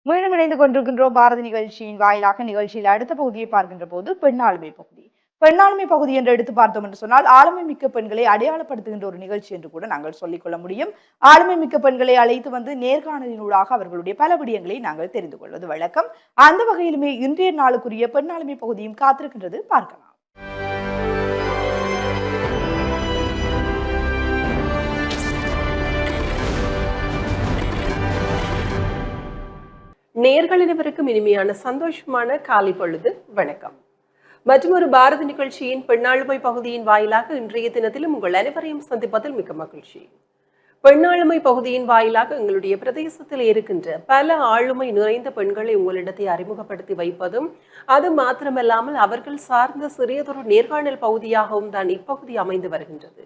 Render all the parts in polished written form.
மீண்டும் இணைந்து கொண்டிருக்கின்றோம் பாரதி நிகழ்ச்சியின் வாயிலாக நிகழ்ச்சியில் அடுத்த பகுதியை பார்க்கின்ற போது பெண்ணாளுமை பகுதி. பெண்ணாளுமை பகுதி என்று எடுத்து பார்த்தோம் என்று சொன்னால் ஆளுமை மிக்க பெண்களை அடையாளப்படுத்துகின்ற ஒரு நிகழ்ச்சி என்று கூட நாங்கள் சொல்லிக்கொள்ள முடியும். ஆளுமை மிக்க பெண்களை அழைத்து வந்து நேர்காணலினூடாக அவர்களுடைய பல விடயங்களை நாங்கள் தெரிந்து கொள்வது வழக்கம். அந்த வகையிலுமே இன்றைய நாளுக்குரிய பெண்ணாளுமை பகுதியும் காத்திருக்கின்றது, பார்க்கலாம். நேயர்களினவருக்கும் இனிமையான சந்தோஷமான காலை பொழுது வணக்கம். மற்றும் ஒரு பாரதி நிகழ்ச்சியின் பெண்ணாளுமை பகுதியின் வாயிலாக இன்றைய தினத்திலும் உங்கள் அனைவரையும் சந்திப்பதில் மிக்க மகிழ்ச்சி. பெண்ணாளுமை பகுதியின் வாயிலாக எங்களுடைய பிரதேசத்தில் இருக்கின்ற பல ஆளுமை நிறைந்த பெண்களை உங்களிடத்தை அறிமுகப்படுத்தி வைப்பதும், அது மாத்திரமல்லாமல் அவர்கள் சார்ந்த சிறியதொரு நேர்காணல் பகுதியாகவும் தான் இப்பகுதி அமைந்து வருகின்றது.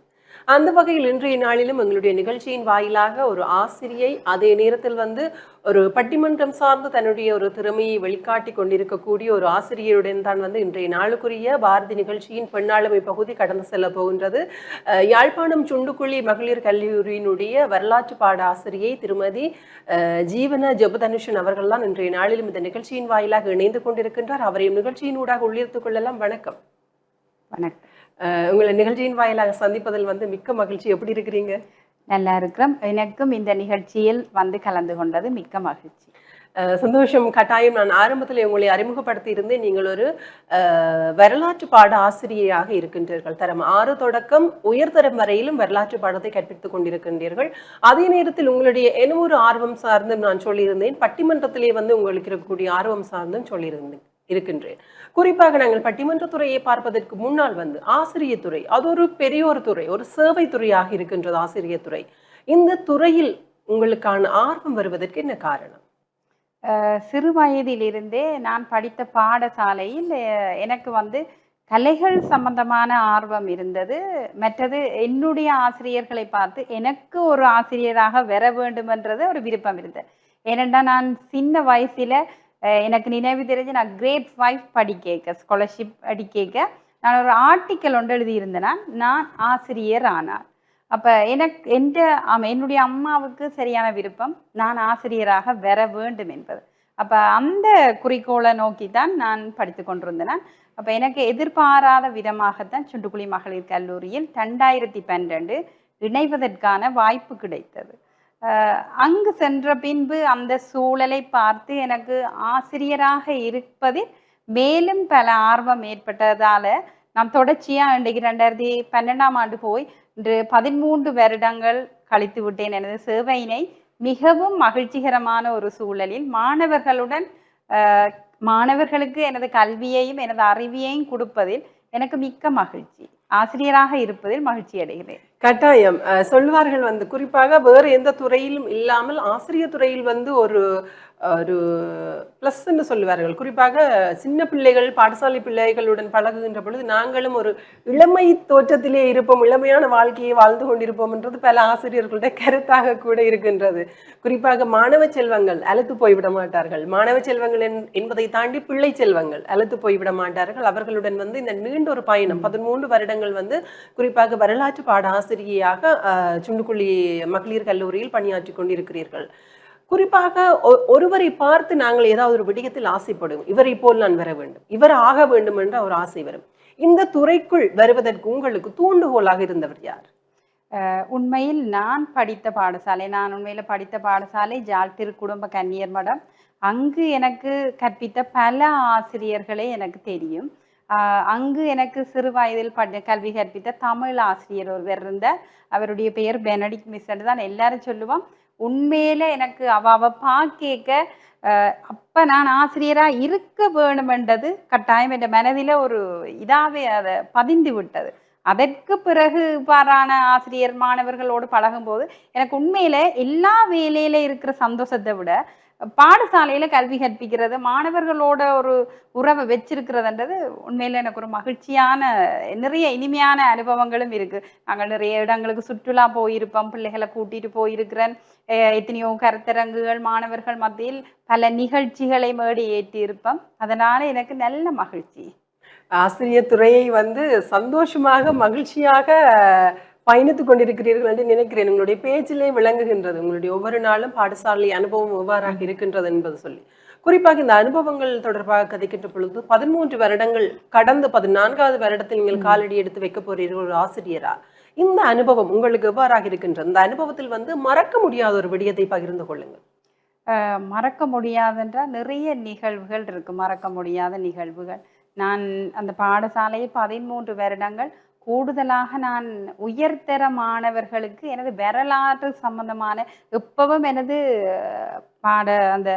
அந்த வகையில் இன்றைய நாளிலும் எங்களுடைய நிகழ்ச்சியின் வாயிலாக ஒரு ஆசிரியை, அதே நேரத்தில் ஒரு பட்டிமன்றம் சார்ந்து தன்னுடைய ஒரு திறமையை வெளிக்காட்டி கொண்டிருக்கக்கூடிய ஒரு ஆசிரியருடன் தான் இன்றைய நாளுக்குரிய பாரதி நிகழ்ச்சியின் பெண்ணாளுமை பகுதி கடந்து செல்ல போகின்றது. யாழ்ப்பாணம் சுண்டுக்குழி மகளிர் கல்லூரியினுடைய வரலாற்று பாட ஆசிரியை திருமதி ஜீவன ஜெபதனுஷன் அவர்கள் தான் இன்றைய நாளிலும் இந்த நிகழ்ச்சியின் வாயிலாக இணைந்து கொண்டிருக்கின்றார். அவரையும் நிகழ்ச்சியினூடாக உள்ளிருத்துக் கொள்ளலாம். வணக்கம். வணக்கம். உங்களை நிகழ்ச்சியின் வாயிலாக சந்திப்பதில் மிக்க மகிழ்ச்சி. எப்படி இருக்கிறீங்க? நல்லா இருக்கிறோம். எனக்கும் இந்த நிகழ்ச்சியில் கலந்து கொண்டது மிக்க மகிழ்ச்சி. சந்தோஷம். கட்டாயம். நான் ஆரம்பத்தில் உங்களை அறிமுகப்படுத்தி இருந்தேன். நீங்கள் ஒரு வரலாற்று பாட ஆசிரியராக இருக்கின்றீர்கள். தரம் 6 தொடக்கம் உயர்தரம் வரையிலும் வரலாற்று பாடத்தை கற்பித்துக் கொண்டிருக்கின்றீர்கள். அதே நேரத்தில் உங்களுடைய என்ன ஒரு ஆர்வம் சார்ந்தும் நான் சொல்லியிருந்தேன். பட்டிமன்றத்திலே உங்களுக்கு இருக்கக்கூடிய ஆர்வம் சார்ந்தும் இருக்கின்றேன். குறிப்பாக நாங்கள் பட்டிமன்ற துறையை பார்ப்பதற்கு முன்னால் ஆசிரியர் துறை, அது ஒரு பெரிய ஒரு துறை, ஒரு சேவை துறையாக இருக்கின்றது ஆசிரியர் துறை. இந்த துறையில் உங்களுக்கான ஆர்வம் வருவதற்கு என்ன காரணம்? சிறு வயதிலிருந்தே நான் படித்த பாடசாலையில் எனக்கு கலைகள் சம்பந்தமான ஆர்வம் இருந்தது. மற்றது என்னுடைய ஆசிரியர்களை பார்த்து எனக்கு ஒரு ஆசிரியராக வர வேண்டும் என்றது ஒரு விருப்பம் இருந்தது. ஏனென்றா நான் சின்ன வயசுல எனக்கு நினைவு தெரிஞ்சு நான் கிரேட் 5 படிக்க ஸ்காலர்ஷிப் படிக்க நான் ஒரு ஆர்டிக்கல் ஒன்று எழுதியிருந்தேன்னா நான் ஆசிரியர் ஆனார். அப்போ என்னுடைய அம்மாவுக்கு சரியான விருப்பம் நான் ஆசிரியராக வர வேண்டும் என்பது. அப்போ அந்த குறிக்கோளை நோக்கி தான் நான் படித்து கொண்டிருந்தேன். அப்போ எனக்கு எதிர்பாராத விதமாகத்தான் சுண்டுக்குழி மகளிர் கல்லூரியில் 2012 இணைவதற்கான வாய்ப்பு கிடைத்தது. அங்கு சென்ற பின்பு அந்த சூழலை பார்த்து எனக்கு ஆசிரியராக இருப்பதில் மேலும் பல ஆர்வம் ஏற்பட்டதால நான் தொடர்ச்சியாக இன்றைக்கு 2012ஆம் ஆண்டு போய் இன்று 13 வருடங்கள் கழித்து விட்டேன். எனது சேவையினை மிகவும் மகிழ்ச்சிகரமான ஒரு சூழலில் மாணவர்களுக்கு எனது கல்வியையும் எனது அறிவியையும் கொடுப்பதில் எனக்கு மிக்க மகிழ்ச்சி. ஆசிரியராக இருப்பதில் மகிழ்ச்சி அடைகிறேன். கட்டாயம். சொல்வார்கள் குறிப்பாக வேறு எந்த துறையிலும் இல்லாமல் ஆசிரியர் துறையில் ஒரு ஒரு பிளஸ் என்று சொல்லுவார்கள். குறிப்பாக சின்ன பிள்ளைகள், பாடசாலை பிள்ளைகளுடன் பழகுகின்ற பொழுது நாங்களும் ஒரு இளமை தோற்றத்திலே இருப்போம், இளமையான வாழ்க்கையை வாழ்ந்து கொண்டிருப்போம் என்றது பல ஆசிரியர்களுடைய கருத்தாக கூட இருக்கின்றது. குறிப்பாக மாணவ செல்வங்கள் அழுத்து போய்விட மாட்டார்கள். மாணவ செல்வங்கள் என்பதை தாண்டி பிள்ளை செல்வங்கள் அழுத்து போய்விட மாட்டார்கள். அவர்களுடன் இந்த நீண்ட ஒரு பயணம் 13 வருடங்கள் குறிப்பாக வரலாற்று பாட ஆசிரியையாக சுண்டுக்குழி மகளிர் கல்லூரியில் பணியாற்றி கொண்டிருக்கிறீர்கள். குறிப்பாக ஒருவரை பார்த்து நாங்கள் ஏதாவது ஒரு விடயத்தில் ஆசைப்படுவோம், இவரை போல் நான் வர வேண்டும், இவர் ஆக வேண்டும் என்ற ஒரு ஆசை வரும். இந்த துறைக்குள் வருவதற்கு உங்களுக்கு தூண்டுகோலாக இருந்தவர் யார்? உண்மையில் நான் உண்மையில படித்த பாடசாலை ஜாழ் திருக்குடும்ப கன்னியர் மடம். அங்கு எனக்கு கற்பித்த பல ஆசிரியர்களே எனக்கு தெரியும். அங்கு எனக்கு சிறு வயதில் கல்வி கற்பித்த தமிழ் ஆசிரியர் ஒருவர் இருந்தார். அவருடைய பெயர் பெனடிக் மிஸ் என்று தான் எல்லாரும் சொல்லுவோம். உண்மையில எனக்கு அவ பார்க்க அப்ப நான் ஆசிரியரா இருக்க வேணுமென்றது கட்டாயம் என்ற மனதில ஒரு இதாவே அதை பதிந்து விட்டது. அதற்கு பிறகு பாரான ஆசிரியர் மாணவர்களோடு பழகும்போது எனக்கு உண்மையில எல்லா வேலையில இருக்கிற சந்தோஷத்தை விட பாடசாலையில கல்வி கற்பிக்கிறது, மாணவர்களோட ஒரு உறவை வச்சிருக்கிறதுன்றது உண்மையில எனக்கு ஒரு மகிழ்ச்சியான, நிறைய இனிமையான அனுபவங்களும் இருக்கு. நாங்கள் நிறைய இடங்களுக்கு சுற்றுலா போயிருப்போம், பிள்ளைகளை கூட்டிட்டு போயிருக்கிறேன். எத்தனையோ கருத்தரங்குகள், மாணவர்கள் மத்தியில் பல நிகழ்ச்சிகளை மேடி ஏற்றி இருப்போம். அதனால எனக்கு நல்ல மகிழ்ச்சி. ஆசிரியர் துறையை சந்தோஷமாக மகிழ்ச்சியாக பயணித்துக் கொண்டிருக்கிறீர்கள் என்று நினைக்கிறேன். உங்களுடைய பேச்சிலே விளங்குகின்றது உங்களுடைய ஒவ்வொரு நாளும் பாடசாலை அனுபவம் எவ்வாறாக இருக்கின்றது என்பது சொல்லி. குறிப்பாக இந்த அனுபவங்கள் தொடர்பாக கதைக்கின்ற பொழுது 13 வருடங்கள் கடந்து 14வது வருடத்தில் நீங்கள் காலடி எடுத்து வைக்க போறீர்கள் ஒரு ஆசிரியரா. இந்த அனுபவம் உங்களுக்கு எவ்வாறாக இருக்கின்றது? இந்த அனுபவத்தில் மறக்க முடியாத ஒரு விடயத்தை பகிர்ந்து கொள்ளுங்கள். மறக்க முடியாதென்றால் நிறைய நிகழ்வுகள் இருக்கு. மறக்க முடியாத நிகழ்வுகள். நான் அந்த பாடசாலையை 13 வருடங்கள் கூடுதலாக நான் உயர்தர மாணவர்களுக்கு எனது வரலாற்று சம்பந்தமான எப்பவும் எனது அந்த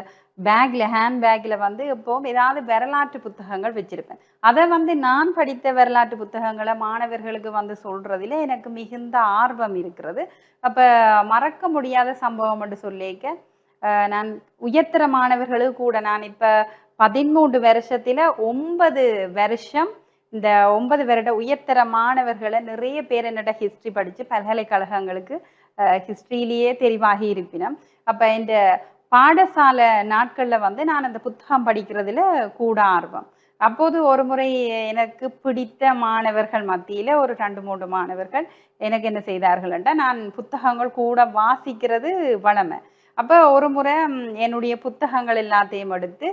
ஹேண்ட் பேக்ல எப்பவும் ஏதாவது வரலாற்று புத்தகங்கள் வச்சிருப்பேன். அதை நான் படித்த வரலாற்று புத்தகங்களை மாணவர்களுக்கு சொல்றதுல எனக்கு மிகுந்த ஆர்வம் இருக்கிறது. அப்ப மறக்க முடியாத சம்பவம் என்று சொல்லிக்க நான் உயர்தர மாணவர்களுக்கு கூட நான் இப்ப 13 வருஷத்துல 9 வருஷம் இந்த 9 வருட உயர்தர மாணவர்களை நிறைய பேர் என்னோட ஹிஸ்டரி படிச்சு பல்கலைக்கழகங்களுக்கு ஹிஸ்டரியிலேயே தெரிவாகி இருப்பினோம். அப்ப இந்த பாடசாலை நாட்கள்ல நான் அந்த புத்தகம் படிக்கிறதுல கூட ஆர்வம். அப்போது ஒரு முறை எனக்கு பிடித்த மாணவர்கள் மத்தியில ஒரு 2-3 மாணவர்கள் எனக்கு என்ன செய்தார்கள் என்றால், நான் புத்தகங்கள் கூட வாசிக்கிறது வளமை. அப்போ ஒரு முறை என்னுடைய புத்தகங்கள் எல்லாத்தையும் எடுத்து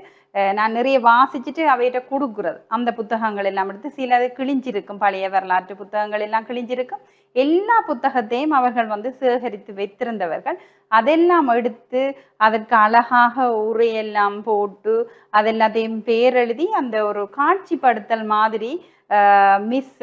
நான் நிறைய வாசிச்சுட்டு அவையிட்ட கொடுக்குறது. அந்த புத்தகங்கள் எல்லாம் எடுத்து சிலது கிழிஞ்சிருக்கும், பழைய வரலாற்று புத்தகங்கள் எல்லாம் கிழிஞ்சிருக்கும். எல்லா புத்தகத்தையும் அவர்கள் சேகரித்து வைத்திருந்தவர்கள். அதெல்லாம் எடுத்து அதற்கு அழகாக உரையெல்லாம் போட்டு அதெல்லாத்தையும் பேரெழுதி அந்த ஒரு காட்சிப்படுத்தல் மாதிரி மிஸ்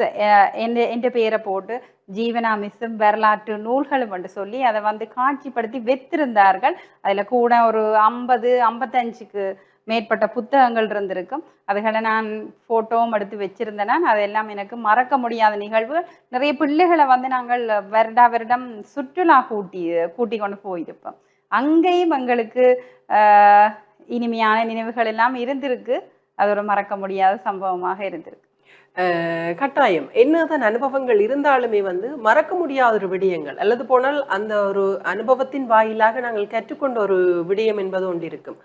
என்ற பேரை போட்டு ஜீவனா மிஸ்ஸும் வரலாற்று நூல்களும் என்று சொல்லி அதை காட்சிப்படுத்தி வைத்திருந்தார்கள். அதுல கூட ஒரு 50-55க்கு மேற்பட்ட புத்தகங்கள் இருந்திருக்கும். அதுகளை நான் போட்டோவும் எடுத்து வச்சிருந்தேன். அதெல்லாம் எனக்கு மறக்க முடியாத நிகழ்வுகள். நிறைய பிள்ளைகளை நாங்கள் வருடம் சுற்றுலா கூட்டி கொண்டு போயிருப்போம். அங்கேயும் எங்களுக்கு இனிமையான நினைவுகள் எல்லாம் இருந்திருக்கு. அது ஒரு மறக்க முடியாத சம்பவமாக இருந்திருக்கு. கட்டாயம் என்னதான் அனுபவங்கள் இருந்தாலுமே மறக்க முடியாத ஒரு விடயங்கள் அல்லது போனால் அந்த ஒரு அனுபவத்தின் வாயிலாக நாங்கள் கற்றுக்கொண்ட ஒரு விடயம் என்பது ஒன்று இருக்கும்.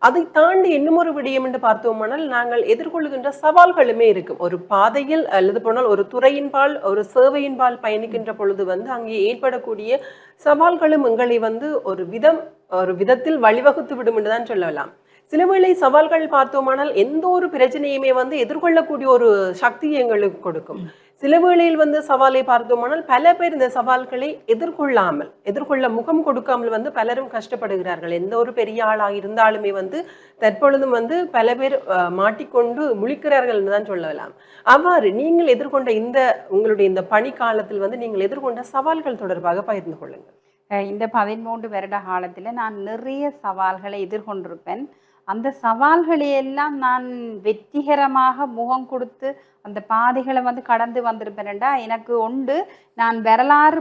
அதை தாண்டி இன்னும் ஒரு விடயம் என்று பார்த்தோமானால் நாங்கள் எதிர்கொள்ளுகின்ற சவால்களுமே இருக்கும். ஒரு பாதையில் அல்லது போனால் ஒரு துறையின்பால் ஒரு சேவையின்பால் பயணிக்கின்ற பொழுது அங்கே ஏற்படக்கூடிய சவால்களும் எங்களை ஒரு விதத்தில் வழிவகுத்து விடும் என்றுதான் சொல்லலாம். சில வேளை சவால்கள் பார்த்தோமானால் எந்த ஒரு பிரச்சனையுமே எதிர்கொள்ளக்கூடிய ஒரு சக்தியை எங்களுக்கு கொடுக்கும். சில வேளையில் சவாலை பார்த்தோமானால் பல பேர் இந்த சவால்களை எதிர்கொள்ள முகம் கொடுக்காமல் பலரும் கஷ்டப்படுகிறார்கள். எந்த ஒரு பெரிய ஆளாக இருந்தாலுமே தற்பொழுதும் பல பேர் மாட்டிக்கொண்டு முழிக்கிறார்கள் என்றுதான் சொல்லலாம். அவ்வாறு நீங்கள் எதிர்கொண்ட உங்களுடைய இந்த பணி காலத்தில் நீங்கள் எதிர்கொண்ட சவால்கள் தொடர்பாக பகிர்ந்து கொள்ளுங்கள். இந்த 13 வருட காலத்துல நான் நிறைய சவால்களை எதிர்கொண்டிருப்பேன். அந்த சவால்களையெல்லாம் நான் வெற்றிகரமாக முகம் கொடுத்து அந்த பாதைகளை கடந்து வந்திருப்பேன்டா. எனக்கு உண்டு, நான் வரலாறு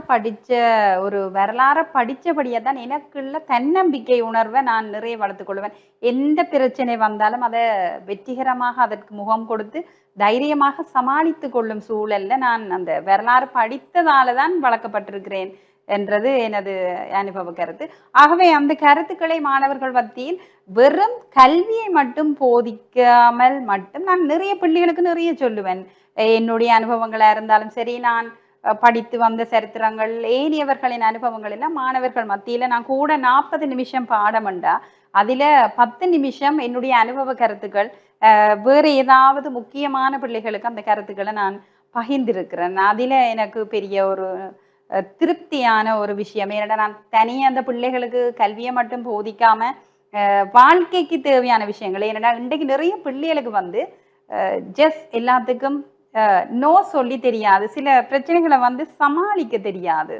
படித்தபடியே தான் எனக்குள்ள தன்னம்பிக்கை உணர்வை நான் நிறைய வளர்த்துக்கொள்வேன். எந்த பிரச்சனை வந்தாலும் அதை வெற்றிகரமாக அதற்கு முகம் கொடுத்து தைரியமாக சமாளித்து கொள்ளும் சூழல்ல நான் அந்த வரலாறு படித்ததால தான் வளர்க்கப்பட்டிருக்கிறேன் என்றது எனது அனுபவ கருத்து. ஆகவே அந்த கருத்துக்களை மாணவர்கள் மத்தியில் வெறும் கல்வியை மட்டும் போதிக்காமல் நான் நிறைய பிள்ளைகளுக்கு நிறைய சொல்லுவேன். என்னுடைய அனுபவங்களா இருந்தாலும் சரி, நான் படித்து வந்த சரித்திரங்கள், ஏனியவர்களின் அனுபவங்கள் எல்லாம் மாணவர்கள் மத்தியில நான் கூட 40 நிமிஷம் பாடம்ண்டா அதுல 10 நிமிஷம் என்னுடைய அனுபவ கருத்துக்கள், வேற ஏதாவது முக்கியமான பிள்ளைகளுக்கு அந்த கருத்துக்களை நான் பகிர்ந்திருக்கிறேன். அதுல எனக்கு பெரிய ஒரு திருப்தியான ஒரு விஷயம். ஏன்னா நான் தனியாக அந்த பிள்ளைகளுக்கு கல்வியை மட்டும் போதிக்காம வாழ்க்கைக்கு தேவையான விஷயங்கள், ஏன்னா இன்றைக்கு நிறைய பிள்ளைகளுக்கு ஜஸ்ட் எல்லாத்துக்கும் நோ சொல்லி தெரியாது, சில பிரச்சனைகளை சமாளிக்க தெரியாது,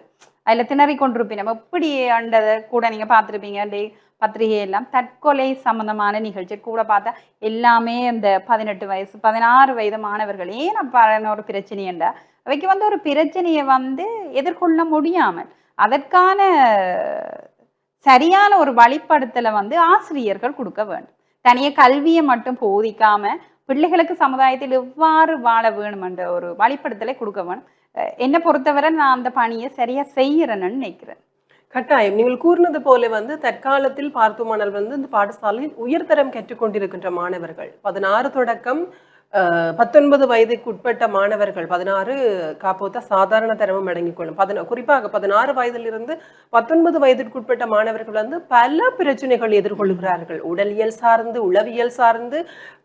அதில் திணறி கொண்டிருப்பீங்க. நம்ம எப்படி அண்டதை கூட நீங்கள் பார்த்துருப்பீங்க. பத்திரிகை எல்லாம் தற்கொலை சம்பந்தமான நிகழ்ச்சி கூட பார்த்தா எல்லாமே இந்த 18 வயசு 16 வயது மாணவர்கள் ஏன் ஒரு பிரச்சனைண்டா அவைக்கு ஒரு பிரச்சனையை எதிர்கொள்ள முடியாமல் அதற்கான சரியான ஒரு வழிப்படுத்தலை ஆசிரியர்கள் கொடுக்க வேண்டும். தனிய கல்வியை மட்டும் போதிக்காம பிள்ளைகளுக்கு சமுதாயத்தில் எவ்வாறு வாழ வேணும் என்ற ஒரு வழிப்படுத்தலை கொடுக்க வேணும். என்னை பொறுத்தவரை நான் அந்த பணியை சரியா செய்யறேன்னு நினைக்கிறேன். கட்டாயம் நீங்கள் கூறினது போல தற்காலத்தில் பார்த்தோமானால் இந்த பாடசாலையில் உயர்தரம் கற்றுக்கொண்டிருக்கின்ற மாணவர்கள் 16 தொடக்கம் 19 வயதுக்கு உட்பட்ட மாணவர்கள் 16 காப்போத்த சாதாரண தரமும் அடங்கிக் கொள்ளும். குறிப்பாக 16 வயதிலிருந்து 19 வயதிற்கு உட்பட்ட மாணவர்கள் வந்து பல பிரச்சனைகள் எதிர்கொள்கிறார்கள். உடலியல் சார்ந்து, உளவியல் சார்ந்து,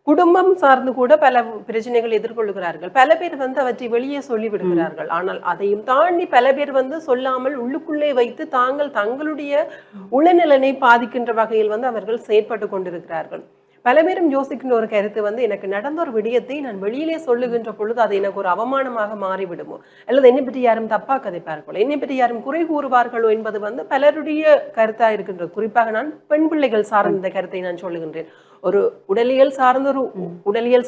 குடும்பம் சார்ந்து கூட பல பிரச்சனைகள் எதிர்கொள்கிறார்கள். பல பேர் வந்து அவற்றை வெளியே சொல்லி விடுகிறார்கள். ஆனால் அதையும் தாண்டி பல பேர் வந்து சொல்லாமல் உள்ளுக்குள்ளே வைத்து தங்களுடைய உளநலனை பாதிக்கின்ற வகையில் வந்து அவர்கள் செயற்பட்டு கொண்டிருக்கிறார்கள். பல பேரும் யோசிக்கின்ற ஒரு கருத்து வந்து, எனக்கு நடந்த ஒரு விடயத்தை நான் வெளியிலே சொல்லுகின்ற பொழுது அது எனக்கு ஒரு அவமானமாக மாறிவிடுமோ, அல்லது என்னை பற்றி யாரும் தப்பா கதைப்பார்களோ, என்னை பற்றி யாரும் குறை கூறுவார்களோ என்பது வந்து பலருடைய கருத்தா இருக்கின்றது. குறிப்பாக நான் பெண் பிள்ளைகள் சார்ந்த கருத்தை நான் சொல்லுகின்றேன். ஒரு உடலியல்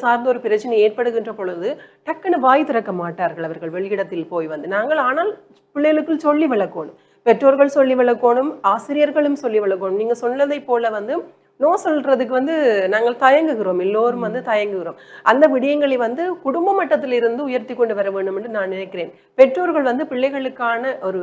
சார்ந்த ஒரு பிரச்சனை ஏற்படுகின்ற பொழுது டக்குன்னு வாய் திறக்க மாட்டார்கள் அவர்கள் வெளியிடத்தில் போய் வந்து. ஆனால் பிள்ளைகளுக்கு சொல்லி விளக்கணும், பெற்றோர்கள் சொல்லி விளக்கணும், ஆசிரியர்களும் சொல்லி விளக்கணும். நீங்க சொன்னதை போல வந்து நோ சொல்றதுக்கு வந்து நாங்கள் தயங்குகிறோம், எல்லோரும் வந்து தயங்குகிறோம். அந்த விடயங்களை வந்து குடும்ப மட்டத்திலிருந்து உயர்த்தி கொண்டு வர வேண்டும் என்று நான் நினைக்கிறேன். பெற்றோர்கள் வந்து பிள்ளைகளுக்கான ஒரு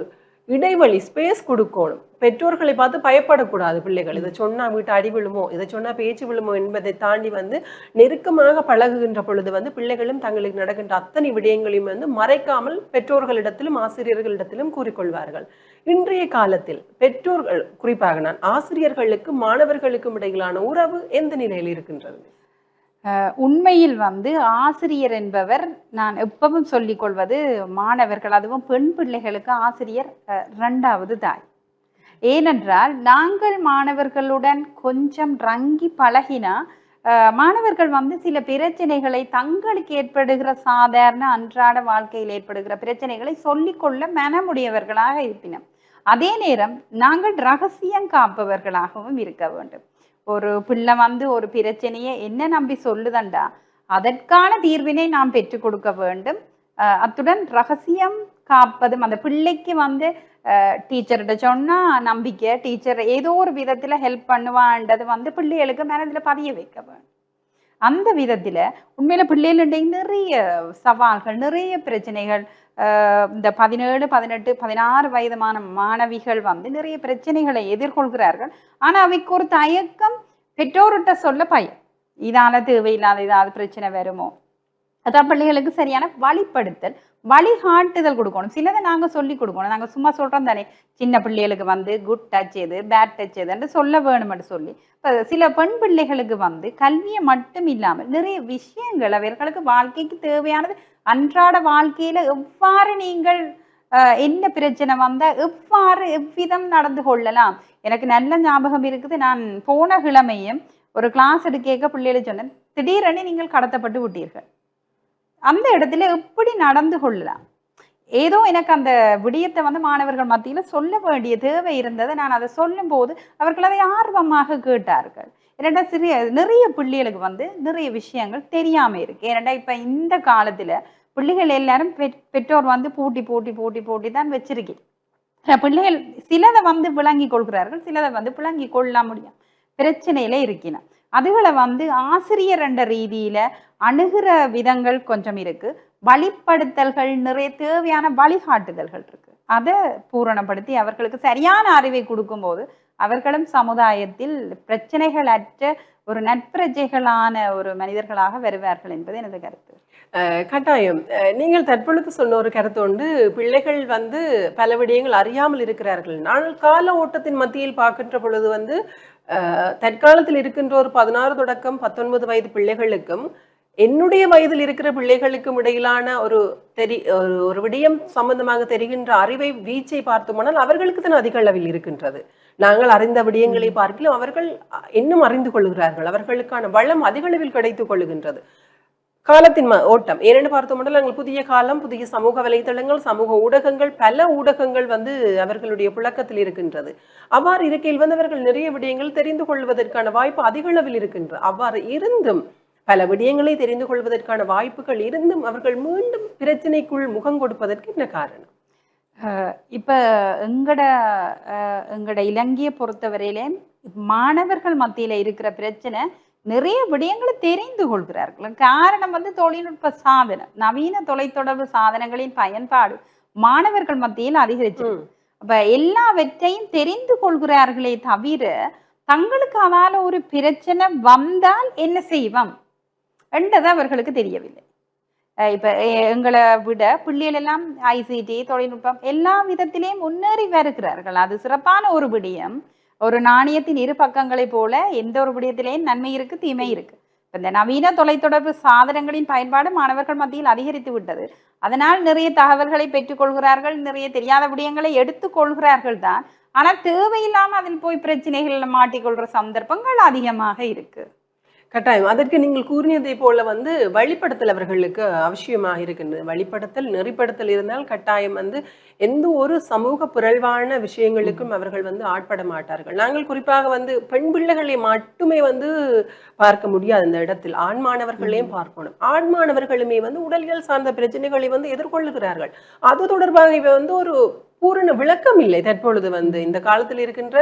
இடைவெளி, ஸ்பேஸ் கொடுக்கணும். பெற்றோர்களை பார்த்து பயப்படக்கூடாது பிள்ளைகள். இதை சொன்னா வீட்டு அடி விழுமோ, இதை சொன்னா பேச்சு விழுமோ என்பதை தாண்டி வந்து நெருக்கமாக பழகுகின்ற பொழுது வந்து பிள்ளைகளும் தங்களுக்கு நடக்கின்ற அத்தனை விடயங்களையும் வந்து மறைக்காமல் பெற்றோர்களிடத்திலும் ஆசிரியர்களிடத்திலும் கூறிக்கொள்வார்கள். இன்றைய காலத்தில் பெற்றோர்கள், குறிப்பாக நான் ஆசிரியர்களுக்கு மாணவர்களுக்கும் இடையிலான உறவு எந்த நிலையில் இருக்கின்றது? உண்மையில் வந்து ஆசிரியர் என்பவர், நான் எப்பவும் சொல்லிக் கொள்வது, மாணவர்கள் அதுவும் பெண் பிள்ளைகளுக்கு ஆசிரியர் இரண்டாவது தாய். ஏனென்றால் நாங்கள் மாணவர்களுடன் கொஞ்சம் ரங்கி பழகினா மாணவர்கள் வந்து சில பிரச்சனைகளை, தங்களுக்கு ஏற்படுகிற சாதாரண அன்றாட வாழ்க்கையில் ஏற்படுகிற பிரச்சனைகளை சொல்லிக்கொள்ள மனமுடையவர்களாக இருப்பினோம். அதே நேரம் நாங்கள் ரகசியம் காப்பவர்களாகவும் இருக்க வேண்டும். ஒரு பிள்ளை வந்து ஒரு பிரச்சனையை என்ன நம்பி சொல்லுதண்டா, அதற்கான தீர்வினை நாம் பெற்றுக் கொடுக்க வேண்டும். அத்துடன் ரகசியம் காப்பதும், அந்த பிள்ளைக்கு வந்து டீச்சர்கிட்ட சொன்னா நம்பிக்கை, டீச்சர் ஏதோ ஒரு விதத்துல ஹெல்ப் பண்ணுவான்றது வந்து பிள்ளைகளுக்கு மனதுல பதிய வைக்க வேண்டும். அந்த விதத்துல உண்மையில பிள்ளைகளுடைய நிறைய சவால்கள், நிறைய பிரச்சனைகள், இந்த 17, 18, 16 வயதுமான மாணவிகள் வந்து நிறைய பிரச்சனைகளை எதிர்கொள்கிறார்கள். ஆனா அவைக்கு ஒரு தயக்கம், பெற்றோர்கிட்ட சொல்ல பயம், இதால தேவையில்லாத ஏதாவது பிரச்சனை வருமோ. அதான் பிள்ளைகளுக்கு சரியான வழிப்படுத்தல், வழிகாட்டுதல் கொடுக்கணும். சிலதை நாங்க சொல்லி கொடுக்கணும். நாங்க சும்மா சொல்றோம் தானே, சின்ன பிள்ளைகளுக்கு வந்து குட் டச் எது, பேட் டச் எதுன்னு சொல்ல வேணும்னு சொல்லி. இப்போ சில பெண் பிள்ளைகளுக்கு வந்து கல்வியை மட்டும் இல்லாமல் நிறைய விஷயங்கள், அவர்களுக்கு வாழ்க்கைக்கு தேவையானது, அன்றாட வாழ்க்கையில எவ்வாறு நீங்கள் என்ன பிரச்சனை வந்தா எவ்வாறு எவ்விதம் நடந்து கொள்ளலாம். எனக்கு நல்ல ஞாபகம் இருக்குது, நான் போன கிழமையும் ஒரு கிளாஸ் எடுக்க பிள்ளைகளை சொன்னேன், திடீரென நீங்கள் கடத்தப்பட்டு விட்டீர்கள், அந்த இடத்துல எப்படி நடந்து கொள்ளலாம். ஏதோ எனக்கு அந்த விடயத்தை வந்து மாணவர்கள் மத்தியில சொல்ல வேண்டிய தேவை இருந்தது. நான் அதை சொல்லும் போது அவர்கள் அதை ஆர்வமாக கேட்டார்கள். ஏன்னா நிறைய பிள்ளைகளுக்கு வந்து நிறைய விஷயங்கள் தெரியாம இருக்கு. ஏன்னா இப்ப இந்த காலத்துல பிள்ளைகள் எல்லாரும் பெற்றோர் வந்து போட்டி தான் வச்சிருக்கேன். பிள்ளைகள் சிலதை வந்து விளங்கி கொள்கிறார்கள், சிலதை வந்து விளங்கி கொள்ள முடியும், பிரச்சனையில இருக்கிறேன். அதுகளை வந்து ஆசிரியர் என்ற ரீதியில அணுகிற விதங்கள் கொஞ்சம் இருக்கு, வழிப்படுத்தல்கள், நிறைய தேவையான வழிகாட்டுதல்கள் இருக்கு. அதை பூரணப்படுத்தி அவர்களுக்கு சரியான அறிவை கொடுக்கும்போது அவர்களும் சமுதாயத்தில் பிரச்சனைகள் அற்ற ஒரு நட்பிரஜைகளான ஒரு மனிதர்களாக வருவார்கள் என்பது எனது கருத்து. கட்டாயம். நீங்கள் தற்பொழுது சொன்ன ஒரு கருத்து உண்டு, பிள்ளைகள் வந்து பல விடயங்கள் அறியாமல் இருக்கிறார்கள். நான் கால ஓட்டத்தின் மத்தியில் பார்க்கின்ற பொழுது வந்து தற்காலத்தில் இருக்கின்ற ஒரு 16 தொடக்கம் 19 வயது பிள்ளைகளுக்கும் என்னுடைய வயதில் இருக்கிற பிள்ளைகளுக்கும் இடையிலான ஒரு விடயம் சம்பந்தமாக தெரிகின்ற அறிவை வீச்சை பார்த்தோம்னால் அவர்களுக்கு தான் அதிக அளவில் இருக்கின்றது. நாங்கள் அறிந்த விடயங்களை பார்க்கலாம், அவர்கள் இன்னும் அறிந்து கொள்கிறார்கள், அவர்களுக்கான வளம் அதிக அளவில் கிடைத்துக் கொள்ளுகின்றது. காலத்தின் ஓட்டம் ஏனென்று பார்த்தோம்னா நாங்கள் புதிய காலம், புதிய சமூக வலைதளங்கள், சமூக ஊடகங்கள், பல ஊடகங்கள் வந்து அவர்களுடைய புழக்கத்தில் இருக்கின்றது. அவ்வாறு இருக்கையில் வந்து அவர்கள் நிறைய விடயங்கள் தெரிந்து கொள்வதற்கான வாய்ப்பு அதிக அளவில் இருக்கின்றது. அவ்வாறு இருந்தும் பல விடயங்களை தெரிந்து கொள்வதற்கான வாய்ப்புகள் இருந்தும் அவர்கள் மீண்டும் பிரச்சனைக்குள் முகம் கொடுப்பதற்கு என்ன காரணம்? இப்ப எங்கட இலங்கையை பொறுத்தவரையிலே மாணவர்கள் மத்தியில இருக்கிற பிரச்சனை, நிறைய விடயங்களை தெரிந்து கொள்கிறார்கள். காரணம் வந்து தொழில்நுட்ப சாதனம், நவீன தொலைத்தொடர்பு சாதனங்களின் பயன்பாடு மாணவர்கள் மத்தியில் அதிகரிச்சு. அப்ப எல்லாவற்றையும் தெரிந்து கொள்கிறார்களே தவிர தங்களுக்கு அதால ஒரு பிரச்சனை வந்தால் என்ன செய்வோம், என்றது அவர்களுக்கு தெரியவில்லை. இப்ப எங்களை விட பிள்ளைகள் எல்லாம் ஐசிடி தொழில்நுட்பம் எல்லா விதத்திலேயும் முன்னேறி வருகிறார்கள். அது சிறப்பான ஒரு விடயம். ஒரு நாணயத்தின் இரு பக்கங்களை போல எந்த ஒரு விடயத்திலேயும் நன்மை இருக்கு, தீமை இருக்கு. இந்த நவீன தொலைத்தொடர்பு சாதனங்களின் பயன்பாடு மாணவர்கள் மத்தியில் அதிகரித்து விட்டது. அதனால் நிறைய தகவல்களை பெற்றுக்கொள்கிறார்கள், நிறைய தெரியாத விடயங்களை எடுத்துக் கொள்கிறார்கள் தான். ஆனால் தேவையில்லாம அதில் போய் பிரச்சனைகள்ல மாட்டிக்கொள்ற சந்தர்ப்பங்கள் அதிகமாக இருக்கு. கட்டாயம். அதற்கு நீங்கள் கூறியதை போல வழிபடுத்தல் அவர்களுக்கு அவசியமாக இருக்கின்றது. வழிபடுத்தல், நெறிப்படுத்தல் இருந்தால் கட்டாயம் எந்த ஒரு சமூக பிறழ்வான விஷயங்களுக்கும் அவர்கள் ஆட்பட மாட்டார்கள். நாங்கள் குறிப்பாக பெண் பிள்ளைகளை மட்டுமே பார்க்க முடியாது. இந்த இடத்தில் ஆண் மாணவர்களையும் பார்க்கணும். ஆண் மாணவர்களுமே உடலியல் சார்ந்த பிரச்சனைகளை எதிர்கொள்ளுகிறார்கள். அது தொடர்பாக இவை ஒரு பூரண விளக்கம் இல்லை தற்பொழுது. இந்த காலத்தில் இருக்கின்ற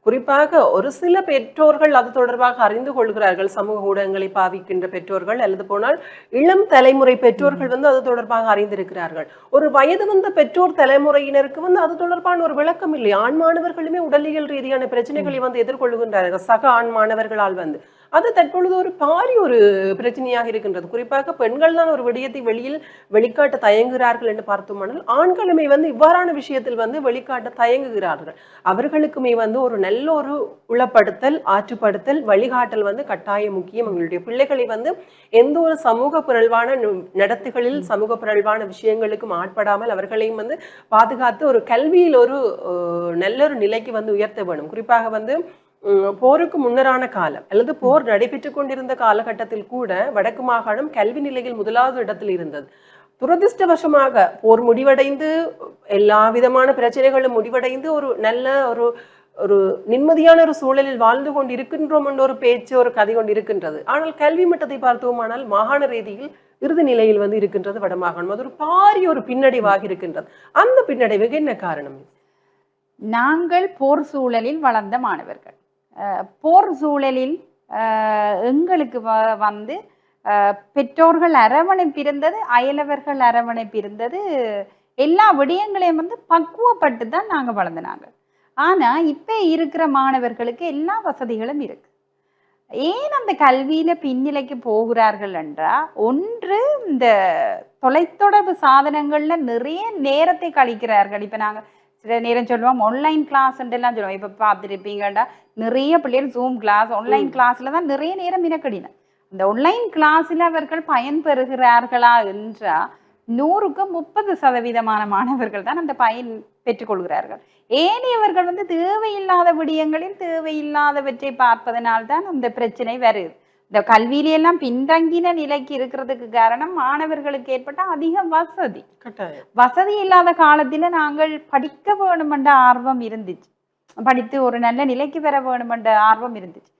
குறிப்பாக ஒரு சில பெற்றோர்கள் அது தொடர்பாக அறிந்து கொள்கிறார்கள். சமூக ஊடகங்களை பாவிக்கின்ற பெற்றோர்கள் அல்லது போனால் இளம் தலைமுறை பெற்றோர்கள் அது தொடர்பாக அறிந்திருக்கிறார்கள். ஒரு வயது வந்த பெற்றோர் தலைமுறையினருக்கு அது தொடர்பான ஒரு விளக்கம் இல்லை. ஆண் மாணவர்களுமே உடலியல் ரீதியான பிரச்சனைகளை எதிர்கொள்ளுகின்றார்கள் சக ஆண் மாணவர்களால். அது தற்பொழுது ஒரு பாரி ஒரு பிரச்சனையாக இருக்கின்றது. குறிப்பாக பெண்கள் தான் ஒரு விடயத்தை வெளிக்காட்ட தயங்குகிறார்கள் என்று பார்த்தோமானால், ஆண்களுமே இவ்வாறான விஷயத்தில் வெளிக்காட்ட தயங்குகிறார்கள். அவர்களுக்குமே ஒரு நல்ல ஒரு உளப்படுத்தல், ஆற்றுப்படுத்தல், வழிகாட்டல் கட்டாயம் முக்கியம். எங்களுடைய பிள்ளைகளை எந்த ஒரு சமூக பிறழ்வான நடத்துகளில், சமூக பிறழ்வான விஷயங்களுக்கும் ஆட்படாமல் அவர்களையும் பாதுகாத்து ஒரு கல்வியில் ஒரு நல்ல ஒரு நிலைக்கு உயர்த்த வேணும். குறிப்பாக போருக்கு முன்னரான காலம் அல்லது போர் நடைபெற்றுக் கொண்டிருந்த காலகட்டத்தில் கூட வடக்கு மாகாணம் கல்வி நிலையில் முதலாவது இடத்தில் இருந்தது. துரதிருஷ்டவசமாக போர் முடிவடைந்து எல்லா விதமான பிரச்சனைகளும் முடிவடைந்து ஒரு நல்ல ஒரு நிம்மதியான ஒரு சூழலில் வாழ்ந்து கொண்டு இருக்கின்றோம் என்ற ஒரு பேச்சு, ஒரு கதை கொண்டு இருக்கின்றது. ஆனால் கல்வி மட்டத்தை பார்த்தோமானால் மாகாண ரீதியில் இறுதி நிலையில் இருக்கின்றது வடமாகாணம். அது ஒரு பாரிய ஒரு பின்னடைவாக இருக்கின்றது. அந்த பின்னடைவுக்கு என்ன காரணம்? நாங்கள் போர் சூழலில் வளர்ந்த மாணவர்கள். போர் சூழலில் எங்களுக்கு பெற்றோர்கள் அரவணைப்பு இருந்தது, அயலவர்கள் அரவணைப்பு இருந்தது. எல்லா விடயங்களையும் பக்குவப்பட்டு தான் நாங்கள் வளர்ந்தனாங்க. ஆனா இப்ப இருக்கிற மாணவர்களுக்கு எல்லா வசதிகளும் இருக்கு. ஏன் அந்த கல்வியில பின்னிலைக்கு போகிறார்கள் என்றா, ஒன்று இந்த தொலைத்தொடர்பு சாதனங்கள்ல நிறைய நேரத்தை கழிக்கிறார்கள். இப்ப நாங்க சில நேரம் சொல்லுவோம் ஆன்லைன் கிளாஸ் எல்லாம் சொல்லுவோம். இப்ப பார்த்துருப்பீங்கடா நிறைய பிள்ளைகள் ஜூம் கிளாஸ், ஆன்லைன் கிளாஸ்ல தான் நிறைய நேரம் இனக்கடினம். இந்த ஆன்லைன் கிளாஸ்ல அவர்கள் பயன்பெறுகிறார்களா என்றா 100க்கு 30% மாணவர்கள் தான் அந்த பயன் பெற்றுக்கொள்கிறார்கள். ஏனையவர்கள் தேவையில்லாத விடயங்களில் தேவையில்லாதவற்றை பார்ப்பதனால்தான் அந்த பிரச்சனை வருது. இந்த கல்வியிலெல்லாம் பின்தங்கின நிலைக்கு இருக்கிறதுக்கு காரணம் மாணவர்களுக்கு ஏற்பட்ட அதிக வசதி இல்லாத காலத்துல நாங்கள் படிக்க வேணுமென்ற ஆர்வம் இருந்துச்சு, படித்து ஒரு நல்ல நிலைக்கு வர வேணுமென்ற ஆர்வம் இருந்துச்சு.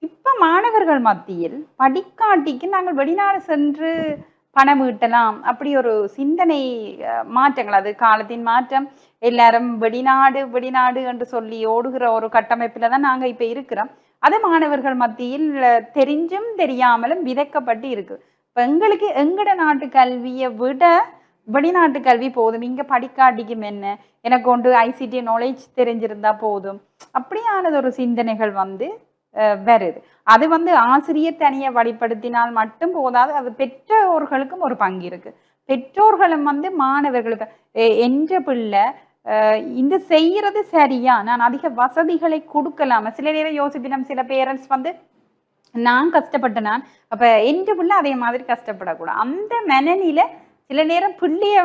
இப்ப மாணவர்கள் மத்தியில் படிக்காட்டிக்கு நாங்கள் வெளிநாடு சென்று பணம் ஈட்டலாம் அப்படி ஒரு சிந்தனை மாற்றங்கள், அது காலத்தின் மாற்றம். எல்லாரும் வெளிநாடு என்று சொல்லி ஓடுகிற ஒரு கட்டமைப்புல தான் நாங்க இப்ப இருக்கிறோம். அது மாணவர்கள் மத்தியில் தெரிஞ்சும் தெரியாமலும் விதைக்கப்பட்டு இருக்கு. இப்ப எங்களுக்கு எங்கட நாட்டு கல்வியை விட வெளிநாட்டு கல்வி போதும், இங்க படிக்காட்டிக்கும் என்ன, எனக்கு ஒன்று ஐசிடி நாலேஜ் தெரிஞ்சிருந்தா போதும், அப்படியானது ஒரு சிந்தனைகள் வருது. அது ஆசிரியர் தனியை வழிப்படுத்தினால் மட்டும் போதாது, அது பெற்றோர்களுக்கும் ஒரு பங்கு இருக்கு. பெற்றோர்களும் மாணவர்களுக்கு என்ற பிள்ளை இந்த செய்யறது சரியா, நான் அதிக வசதிகளை கொடுக்கலாமா. சில நேரம் யோசிப்பினம், சில பேரண்ட்ஸ் நான் கஷ்டப்பட்டேன், அப்ப என்ற பிள்ளை அதே மாதிரி கஷ்டப்படக்கூடாது. அந்த மனநிலை சில நேரம் பிள்ளைய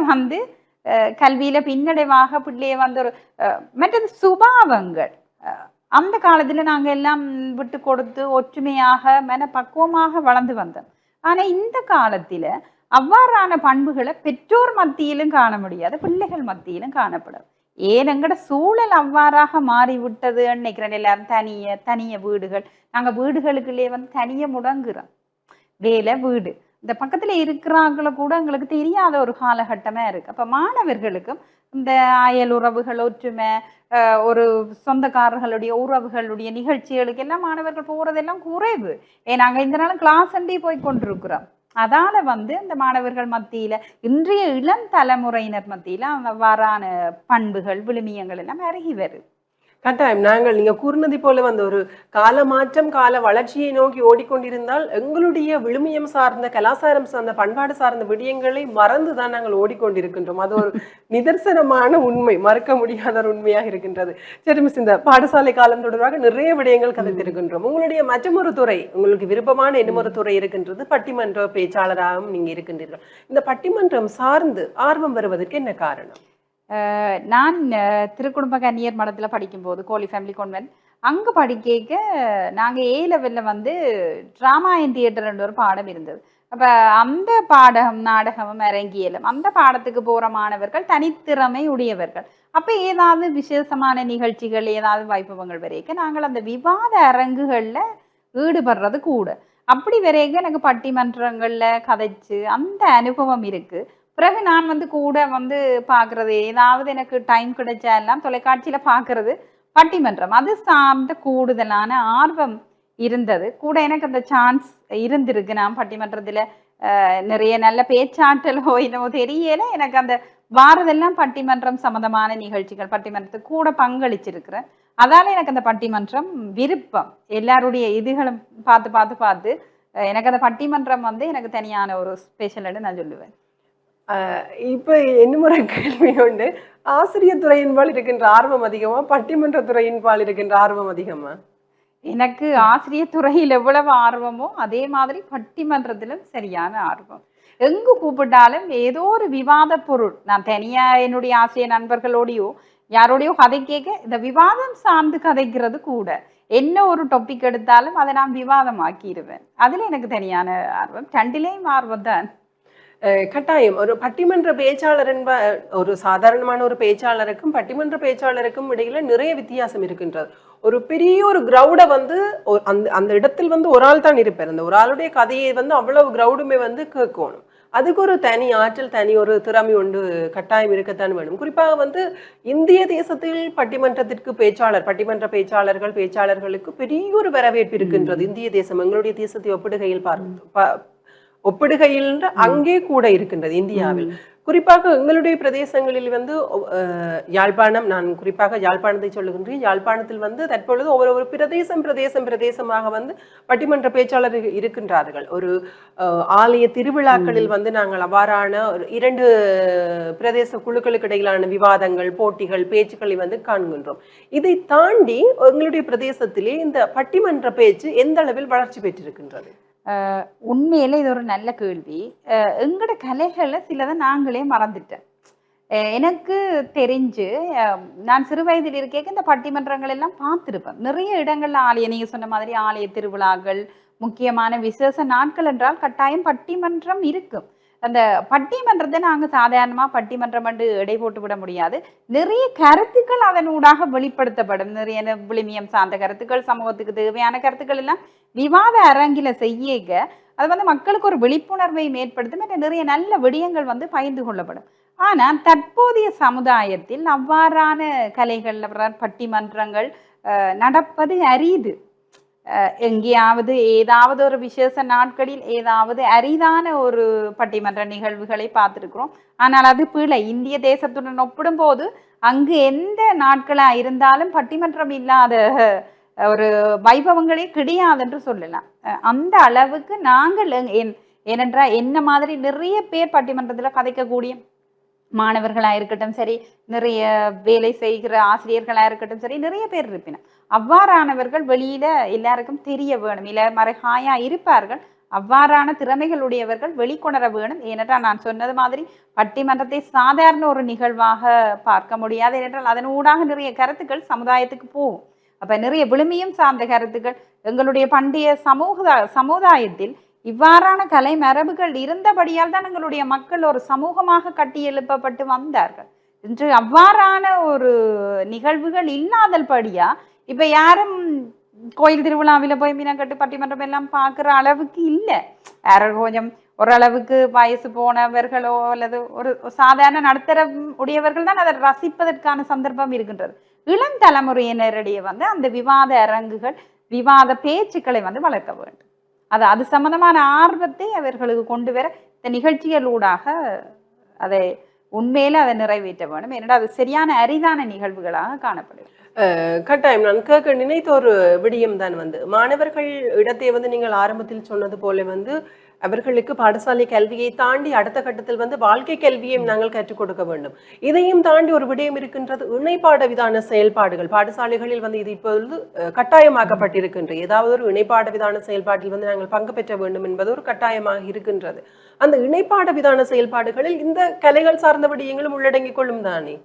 கல்வியில பின்னடைவாக பிள்ளைய ஒரு மற்றது சுபாவங்கள். அந்த காலத்துல நாங்க எல்லாம் விட்டு கொடுத்து ஒற்றுமையாக மனப்பக்குவமாக வளர்ந்து வந்தோம். ஆனா இந்த காலத்துல அவ்வாறான பண்புகளை பெற்றோர் மத்தியிலும் காண முடியாது, பிள்ளைகள் மத்தியிலும் காணப்படும். ஏன் எங்கட சூழல் அவ்வாறாக மாறிவிட்டது நினைக்கிறேன். எல்லாரும் தனிய வீடுகள், நாங்க வீடுகளுக்குள்ளே தனிய முடங்குறோம். வேலை வீடு இந்த பக்கத்துல இருக்கிறாங்கள கூட எங்களுக்கு தெரியாத ஒரு காலகட்டமா இருக்கு. அப்ப மாணவர்களுக்கும் இந்த அயல் உறவுகள், ஒற்றுமை, ஒரு சொந்தக்காரர்களுடைய உறவுகளுடைய நிகழ்ச்சிகளுக்கு எல்லாம் மாணவர்கள் போறதெல்லாம் குறைவு. நாங்க இந்த நாளும் கிளாஸ் அண்டி போய் கொண்டிருக்கிறோம். அதால இந்த மாணவர்கள் மத்தியில, இன்றைய இளம் தலைமுறையினர் மத்தியில அவ்வாறான பண்புகள், விழுமியங்கள் எல்லாம் அருகி வருது. கட்டாயம் நாங்கள் நீங்க கூறினதை போல வந்து ஒரு கால மாற்றம் கால வளர்ச்சியை நோக்கி ஓடிக்கொண்டிருந்தால் எங்களுடைய விழுமியம் சார்ந்த கலாச்சாரம் சார்ந்த பண்பாடு சார்ந்த விடயங்களை மறந்துதான் நாங்கள் ஓடிக்கொண்டிருக்கின்றோம். அது ஒரு நிதர்சனமான உண்மை, மறக்க முடியாத ஒரு உண்மையாக இருக்கின்றது. சரி மிஸ், இந்த பாடசாலை காலம் தொடர்பாக நிறைய விடயங்கள் கதைத்திருக்கின்றோம். உங்களுடைய மற்றொரு துறை, உங்களுக்கு விருப்பமான இன்னொரு துறை இருக்கின்றது, பட்டிமன்ற பேச்சாளராகவும் நீங்க இருக்கின்றீர்கள். இந்த பட்டிமன்றம் சார்ந்து ஆர்வம் வருவதற்கு என்ன காரணம்? நான் திருக்குடும்ப கன்னியர் மடத்தில் படிக்கும்போது கோலி ஃபேமிலி கான்வென்ட் அங்கே படிக்க நாங்கள் ஏ லெவலில் வந்து ட்ராமா அண்ட் தியேட்டர்ன்ற ஒரு பாடம் இருந்தது. அப்போ அந்த பாடம் நாடகமும் அரங்கியலும் அந்த பாடத்துக்கு போகிற மாணவர்கள் தனித்திறமை உடையவர்கள். அப்போ ஏதாவது விசேஷமான நிகழ்ச்சிகள் ஏதாவது வைபவங்கள் வரைக்கும் நாங்கள் அந்த விவாத அரங்குகளில் ஈடுபடுறது கூட. அப்படி வரைக்கும் எனக்கு பட்டிமன்றங்களில் கதைச்சு அந்த அனுபவம் இருக்குது. பிறகு நான் வந்து கூட வந்து பார்க்குறது, ஏதாவது எனக்கு டைம் கிடைச்சா எல்லாம் தொலைக்காட்சியில் பார்க்குறது பட்டிமன்றம். அது சார்ந்த கூடுதலான ஆர்வம் இருந்தது. கூட எனக்கு அந்த சான்ஸ் இருந்திருக்கு. நான் பட்டிமன்றத்தில் நிறைய நல்ல பேச்சாற்றலோ என்னவோ தெரியல, எனக்கு அந்த வாரதெல்லாம் பட்டிமன்றம் சம்மந்தமான நிகழ்ச்சிகள் பட்டிமன்றத்துக்கு கூட பங்களிச்சிருக்கிறேன். அதால எனக்கு அந்த பட்டிமன்றம் விருப்பம். எல்லாருடைய இதுகளும் பார்த்து பார்த்து பார்த்து எனக்கு அந்த பட்டிமன்றம் வந்து எனக்கு தனியான ஒரு ஸ்பெஷல்னு நான் சொல்லுவேன். இப்ப இன்னும் கேள்வி உண்டு, ஆசிரியர் துறையின்பால் இருக்கின்ற ஆர்வம் அதிகமா, பட்டிமன்ற துறையின்பால் இருக்கின்ற ஆர்வம் அதிகமா? எனக்கு ஆசிரியர் துறையில் எவ்வளவு ஆர்வமோ அதே மாதிரி பட்டிமன்றத்திலும் சரியான ஆர்வம். எங்கு கூப்பிட்டாலும் ஏதோ ஒரு விவாத பொருள், நான் தனியா என்னுடைய ஆசிரியர் நண்பர்களோடையோ யாரோடையோ கதை கேட்க இந்த விவாதம் சார்ந்து கதைக்கிறது கூட. என்ன ஒரு டாபிக் எடுத்தாலும் அதை நான் விவாதமாக்கிடுவேன். அதுல எனக்கு தனியான ஆர்வம். ரெண்டிலேயும் ஆர்வம் தான். கட்டாயம். ஒரு பட்டிமன்ற பேச்சாளர் ஒரு சாதாரணமான ஒரு பேச்சாளருக்கும் பட்டிமன்ற பேச்சாளருக்கும் இடையில நிறைய வித்தியாசம் இருக்கின்றது. ஒரு பெரிய ஒரு கிரௌடை வந்து அந்த அந்த இடத்தில் வந்து ஒரு ஆள் தான் இருப்பார். அந்த ஒரு ஆளுடைய கதையை வந்து அவ்வளவு கிரௌடுமே வந்து கேட்கணும். அதுக்கு ஒரு தனி ஆற்றல், தனி ஒரு திறமை ஒன்று கட்டாயம் இருக்கத்தான் வேணும். குறிப்பாக வந்து இந்திய தேசத்தில் பட்டிமன்றத்திற்கு பட்டிமன்ற பேச்சாளர்களுக்கு பெரிய ஒரு வரவேற்பு இருக்கின்றது. இந்திய தேசம் எங்களுடைய தேசத்தை ஒப்பிடுகையில் அங்கே கூட இருக்கின்றது இந்தியாவில். குறிப்பாக எங்களுடைய பிரதேசங்களில் வந்து யாழ்ப்பாணம், நான் குறிப்பாக யாழ்ப்பாணத்தை சொல்லுகின்றேன். யாழ்ப்பாணத்தில் வந்து தற்பொழுது ஒவ்வொரு பிரதேசமாக வந்து பட்டிமன்ற பேச்சாளர்கள் இருக்கின்றார்கள். ஒரு ஆலய திருவிழாக்களில் வந்து நாங்கள் அவ்வாறான 2 பிரதேச குழுக்களுக்கு இடையிலான விவாதங்கள், போட்டிகள், பேச்சுக்களை வந்து காண்கின்றோம். இதை தாண்டி எங்களுடைய பிரதேசத்திலே இந்த பட்டிமன்ற பேச்சு எந்த அளவில் வளர்ச்சி பெற்றிருக்கின்றது? உண்மையில இது ஒரு நல்ல கேள்வி. எங்களோட கலைகளை சிலதை நாங்களே மறந்துட்டேன். எனக்கு தெரிஞ்சு நான் சிறு வயதில் இருக்க இந்த பட்டிமன்றங்கள் எல்லாம் பார்த்துருப்பேன். நிறைய இடங்கள்ல நீங்க சொன்ன மாதிரி ஆலய திருவிழாக்கள், முக்கியமான விசேஷ நாட்கள் என்றால் கட்டாயம் பட்டிமன்றம் இருக்கும். அந்த பட்டிமன்றத்தை நாங்கள் சாதாரணமாக பட்டிமன்றம் என்று எடை போட்டு விட முடியாது. நிறைய கருத்துக்கள் அதனூடாக வெளிப்படுத்தப்படும். நிறைய விழுமியம் சார்ந்த கருத்துக்கள், சமூகத்துக்கு தேவையான கருத்துக்கள் எல்லாம் விவாத அரங்கில செய்ய அது வந்து மக்களுக்கு ஒரு விழிப்புணர்வை ஏற்படுத்தும். நிறைய நல்ல விடயங்கள் வந்து பகிர்ந்து கொள்ளப்படும். ஆனால் தற்போதைய சமுதாயத்தில் அவ்வாறான கலைகள் பட்டிமன்றங்கள் நடப்பது அரிது. எங்கேயாவது ஏதாவது ஒரு விசேஷ நாட்களில் ஏதாவது அரிதான ஒரு பட்டிமன்ற நிகழ்வுகளை பார்த்துருக்குறோம். ஆனால் அது பிழை. இந்திய தேசத்துடன் ஒப்பிடும் போது அங்கு எந்த நாட்களா இருந்தாலும் பட்டிமன்றம் இல்லாத ஒரு வைபவங்களே கிடையாது என்று சொல்லலாம். அந்த அளவுக்கு நாங்கள் ஏனென்றால் என்ன மாதிரி நிறைய பேர் பட்டிமன்றத்தில் கதைக்கக்கூடிய மாணவர்களாக இருக்கட்டும் சரி, நிறைய வேலை செய்கிற ஆசிரியர்களாக இருக்கட்டும் சரி, நிறைய பேர் இருப்பினர். அவ்வாறானவர்கள் வெளியில எல்லாருக்கும் தெரிய வேணும். இல்லை மறைகாயா இருப்பார்கள். அவ்வாறான திறமைகளுடையவர்கள் வெளிக்கொணர வேணும். ஏனென்றால் நான் சொன்னது மாதிரி பட்டிமன்றத்தை சாதாரண ஒரு நிகழ்வாக பார்க்க முடியாது. ஏனென்றால் அதன் ஊடாக நிறைய கருத்துக்கள் சமுதாயத்துக்கு போகும். அப்ப நிறைய விழுமியம் சார்ந்த கருத்துக்கள் எங்களுடைய பண்டைய சமுதாயத்தில் இவ்வாறான கலை மரபுகள் இருந்தபடியால் தான் எங்களுடைய மக்கள் ஒரு சமூகமாக கட்டி எழுப்பப்பட்டு வந்தார்கள். இன்று அவ்வாறான ஒரு நிகழ்வுகள் இல்லாதல் படியா இப்ப யாரும் கோயில் திருவிழாவில போய் மீனக்கட்டு பட்டிமன்றம் எல்லாம் பார்க்குற அளவுக்கு இல்லை. யாரும் கொஞ்சம் ஓரளவுக்கு வயசு போனவர்களோ அல்லது ஒரு சாதாரண நடுத்தரம் உடையவர்கள் தான் அதை ரசிப்பதற்கான சந்தர்ப்பம் இருக்கின்றது. இளம் தலைமுறையினரிடையே வந்து அந்த விவாத அரங்குகள், விவாத பேச்சுக்களை வந்து வளர்க்க வேண்டும். அது சம்பந்தமான ஆர்வத்தை அவர்களுக்கு கொண்டு வர இந்த நிகழ்ச்சிகளூடாக அதை உண்மையில அதை நிறைவேற்ற வேண்டும். ஏன்னா அது சரியான அரிதான நிகழ்வுகளாக காணப்படுகிறது. கட்டாயம் நான் கேட்க நினைத்த ஒரு விடயம் தான் வந்து மாணவர்கள் இடத்தை வந்து நீங்கள் ஆரம்பத்தில் சொன்னது போல வந்து அவர்களுக்கு பாடசாலை கல்வியை தாண்டி அடுத்த கட்டத்தில் வந்து வாழ்க்கை கல்வியையும் நாங்கள் கற்றுக் கொடுக்க வேண்டும். இதையும் தாண்டி ஒரு விடயம் இருக்கின்றது, இணைப்பாட விதான செயல்பாடுகள் பாடசாலைகளில் வந்து இது இப்பொழுது கட்டாயமாக்கப்பட்டிருக்கின்ற ஏதாவது ஒரு இணைப்பாட விதான செயல்பாட்டில் வந்து நாங்கள் பங்கு பெற்ற வேண்டும் என்பது ஒரு கட்டாயமாக இருக்கின்றது. அந்த இணைப்பாட விதான செயல்பாடுகளில் இந்த கலைகள் சார்ந்த விடயங்களும் உள்ளடங்கிக் கொள்ளும் தானே.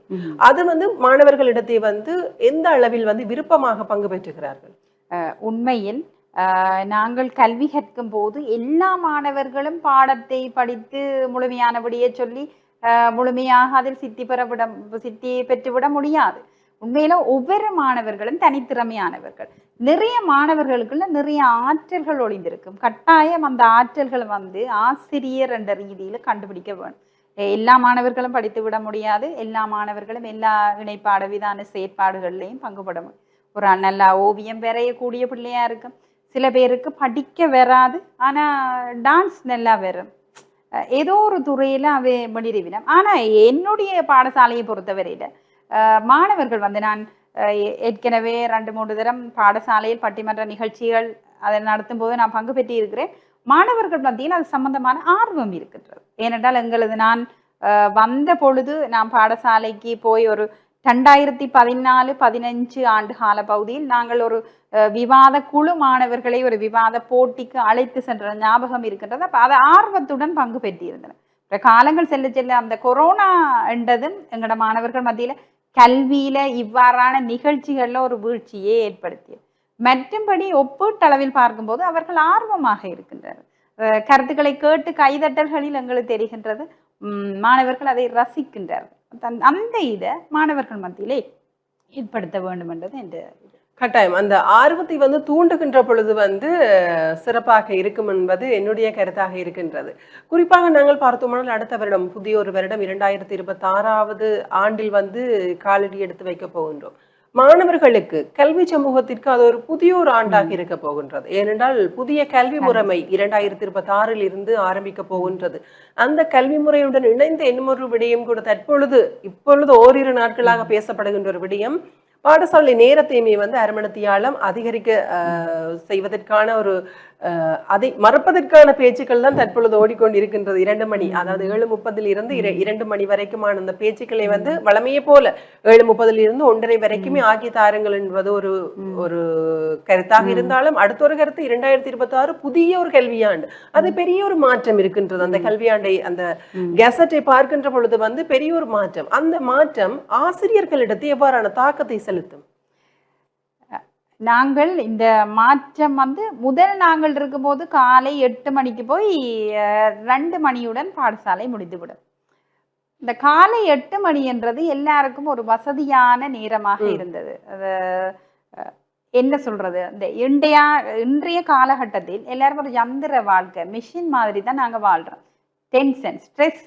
அது வந்து மாணவர்களிடத்தை வந்து எந்த அளவில் வந்து விருப்பமாக பங்கு பெற்றுகிறார்கள்? உண்மையில் நாங்கள் கல்வி கற்கும் போது எல்லா மாணவர்களும் பாடத்தை படித்து முழுமையானபடியே சொல்லி முழுமையாக அதில் சித்தி பெற்றுவிட முடியாது. உண்மையில ஒவ்வொரு மாணவர்களும் தனித்திறமையானவர்கள். நிறைய மாணவர்களுக்குள்ள நிறைய ஆற்றல்கள் ஒளிந்திருக்கும். கட்டாயம் அந்த ஆற்றல்கள் வந்து ஆசிரியர் என்ற ரீதியில கண்டுபிடிக்க வேணும். எல்லா மாணவர்களும் படித்து விட முடியாது. எல்லா மாணவர்களும் எல்லா இணைப்பாட விதான செயற்பாடுகள்லையும் பங்குபட முடியும். ஒரு நல்லா ஓவியம் வரையக்கூடிய பிள்ளையா இருக்கும். சில பேருக்கு படிக்க வராது, ஆனா டான்ஸ் நல்லா வரும். ஏதோ ஒரு துறையில அவை வெளிரிவினம். ஆனா என்னுடைய பாடசாலையை பொறுத்தவரையில மாணவர்கள் வந்து நான் ஏற்கனவே 2-3 தரம் பாடசாலையில் பட்டிமன்ற நிகழ்ச்சிகள் அதை நடத்தும் போது நான் பங்கு பெற்று இருக்கிறேன். மாணவர்கள் மத்தியில் அது சம்பந்தமான ஆர்வம் இருக்கின்றது. ஏனென்றால் நான் வந்த பொழுது நான் பாடசாலைக்கு போய் ஒரு 2014-15 ஆண்டு கால பகுதியில் நாங்கள் ஒரு விவாத குழு மாணவர்களை ஒரு விவாத போட்டிக்கு அழைத்து சென்ற ஞாபகம் இருக்கின்றது. அப்போ அதை ஆர்வத்துடன் பங்கு பெற்றிருந்தனர். காலங்கள் செல்ல செல்ல அந்த கொரோனா என்றதும் எங்களோட மாணவர்கள் மத்தியில கல்வியில இவ்வாறான நிகழ்ச்சிகள்ல ஒரு வீழ்ச்சியை ஏற்படுத்தியது. மற்றும்படி ஒப்பீட்டளவில் பார்க்கும்போது அவர்கள் ஆர்வமாக இருக்கின்றனர். கருத்துக்களை கேட்டு கைதட்டல்களில் எங்களுக்கு தெரிகின்றது மாணவர்கள் அதை ரசிக்கின்றார்கள். அந்த இதை மாணவர்கள் மத்தியிலே ஏற்படுத்த வேண்டும் என்றது என்று கட்டாயம் அந்த ஆர்வத்தை வந்து தூண்டுகின்ற பொழுது வந்து சிறப்பாக இருக்கும் என்பது என்னுடைய கருத்தாக இருக்கின்றது. குறிப்பாக நாங்கள் பார்த்தோம்னால் அடுத்த வருடம் புதிய ஒரு வருடம் 2026வது ஆண்டில் வந்து காலடி எடுத்து வைக்க போகின்றோம். மாணவர்களுக்கு கல்வி சமூகத்திற்கு அது ஒரு புதிய ஒரு ஆண்டாக இருக்க போகின்றது. ஏனென்றால் புதிய கல்வி முறைமை 2026 இருந்து ஆரம்பிக்க போகின்றது. அந்த கல்வி முறையுடன் இணைந்த இன்னொரு விடயம் கூட இப்பொழுது ஓரிரு நாட்களாக பேசப்படுகின்ற ஒரு விடயம், பாடசாலை நேரத்தையுமே வந்து அரைமணித்தியாலம் அதிகரிக்க செய்வதற்கான ஒரு அதை மறப்பதற்கான பேச்சுக்கள் தான் தற்பொழுது ஓடிக்கொண்டிருக்கின்றது. 2 மணி, அதாவது 7:30 இருந்து 2 மணி வரைக்குமான அந்த பேச்சுக்களை வந்து வளமையே போல 7:30 இருந்து 1:30 வரைக்குமே ஆக்கி தாருங்கள் என்பது ஒரு கருத்தாக இருந்தாலும், அடுத்த ஒரு கருத்து 2026 புதிய ஒரு கல்வியாண்டு, அது பெரிய ஒரு மாற்றம் இருக்கின்றது. அந்த கல்வியாண்டை அந்த கெசட்டை பார்க்கின்ற பொழுது வந்து பெரிய ஒரு மாற்றம். அந்த மாற்றம் ஆசிரியர்களிடத்தை எவ்வாறான தாக்கத்தை செலுத்தும்? நாங்கள் இந்த மாற்றம் வந்து முதல் நாங்கள் இருக்கும்போது காலை 8 மணிக்கு போய் 2 மணியுடன் பாடசாலை முடிந்துவிடும். இந்த காலை 8 மணி என்றது எல்லாருக்கும் ஒரு வசதியான நேரமாக இருந்தது. அது என்ன சொல்றது, இந்த இன்றைய காலகட்டத்தில் எல்லாரும் ஒரு யந்திர வாழ்க்கை, மிஷின் மாதிரி தான் நாங்கள் வாழ்றோம். டென்ஷன், ஸ்ட்ரெஸ்